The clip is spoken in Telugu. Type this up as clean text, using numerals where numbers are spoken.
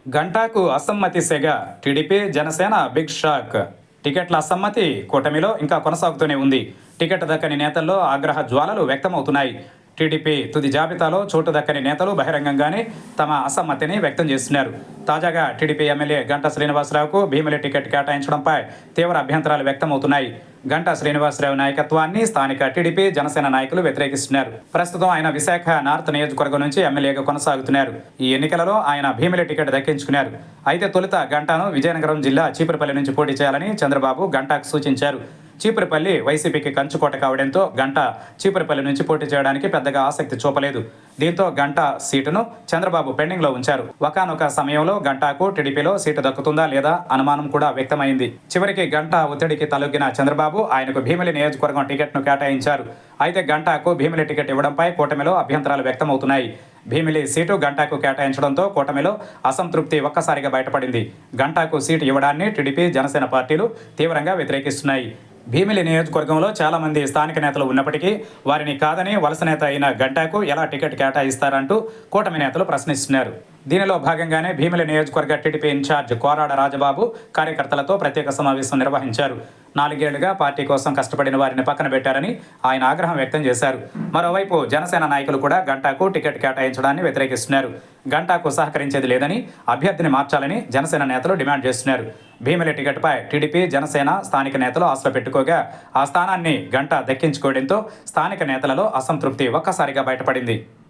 గంటాకు అసమ్మతి సెగ. TDP Janasena big shock. టికెట్ల అసమ్మతి కూటమిలో ఇంకా కొనసాగుతూనే ఉంది. టికెట్ దక్కని నేతల్లో ఆగ్రహ జ్వాలలు వ్యక్తమవుతున్నాయి. టీడీపీ తుది జాబితాలో చోటు దక్కని నేతలు బహిరంగంగానే తమ అసమ్మతిని వ్యక్తం చేస్తున్నారు. తాజాగా టీడీపీ ఎమ్మెల్యే గంటా శ్రీనివాసరావుకు భీమిలి టికెట్ కేటాయించడంపై తీవ్ర అభ్యంతరాలు వ్యక్తమవుతున్నాయి. గంటా శ్రీనివాసరావు నాయకత్వాన్ని స్థానిక టీడీపీ జనసేన నాయకులు వ్యతిరేకిస్తున్నారు. ప్రస్తుతం ఆయన విశాఖ నార్త్ నియోజకవర్గం నుంచి ఎమ్మెల్యేగా కొనసాగుతున్నారు. ఈ ఎన్నికలలో ఆయన భీమిలి టికెట్ దక్కించుకున్నారు. అయితే తొలుత గంటాను విజయనగరం జిల్లా చీపురుపల్లి నుంచి పోటీ చేయాలని చంద్రబాబు గంటాకు సూచించారు. చీపురుపల్లి వైసీపీకి కంచుకోట కావడంతో గంటా చీపురుపల్లి నుంచి పోటీ చేయడానికి పెద్దగా ఆసక్తి చూపలేదు. దీంతో గంటా సీటును చంద్రబాబు పెండింగ్లో ఉంచారు. ఒకానొక సమయంలో గంటాకు టీడీపీలో సీటు దక్కుతుందా లేదా అనుమానం కూడా వ్యక్తమైంది. చివరికి గంటా ఒత్తిడికి తలొగ్గిన చంద్రబాబు ఆయనకు భీమిలి నియోజకవర్గం టికెట్ను కేటాయించారు. అయితే గంటాకు భీమిలి టికెట్ ఇవ్వడంపై కూటమిలో అభ్యంతరాలు వ్యక్తమవుతున్నాయి. భీమిలి సీటు గంటాకు కేటాయించడంతో కూటమిలో అసంతృప్తి ఒక్కసారిగా బయటపడింది. గంటాకు సీటు ఇవ్వడాన్ని టీడీపీ జనసేన పార్టీలు తీవ్రంగా వ్యతిరేకిస్తున్నాయి. భీమిలి నియోజకవర్గంలో చాలామంది స్థానిక నేతలు ఉన్నప్పటికీ వారిని కాదని వలస నేత అయిన గంటాకు ఎలా టికెట్ కేటాయిస్తారంటూ కూటమి నేతలు ప్రశ్నిస్తున్నారు. దీనిలో భాగంగానే భీమిలి నియోజకవర్గ టీడీపీ ఇన్ఛార్జ్ కోరాడ రాజబాబు కార్యకర్తలతో ప్రత్యేక సమావేశం నిర్వహించారు. 4 ఏళ్లుగా పార్టీ కోసం కష్టపడిన వారిని పక్కన పెట్టారని ఆయన ఆగ్రహం వ్యక్తం చేశారు. మరోవైపు జనసేన నాయకులు కూడా గంటాకు టికెట్ కేటాయించడాన్ని వ్యతిరేకిస్తున్నారు. గంటాకు సహకరించేది లేదని, అభ్యర్థిని మార్చాలని జనసేన నేతలు డిమాండ్ చేస్తున్నారు. భీమిలి టికెట్పై టీడీపీ జనసేన స్థానిక నేతలు ఆశలు పెట్టుకోగా ఆ స్థానాన్ని గంటా దక్కించుకోవడంతో స్థానిక నేతలలో అసంతృప్తి ఒక్కసారిగా బయటపడింది.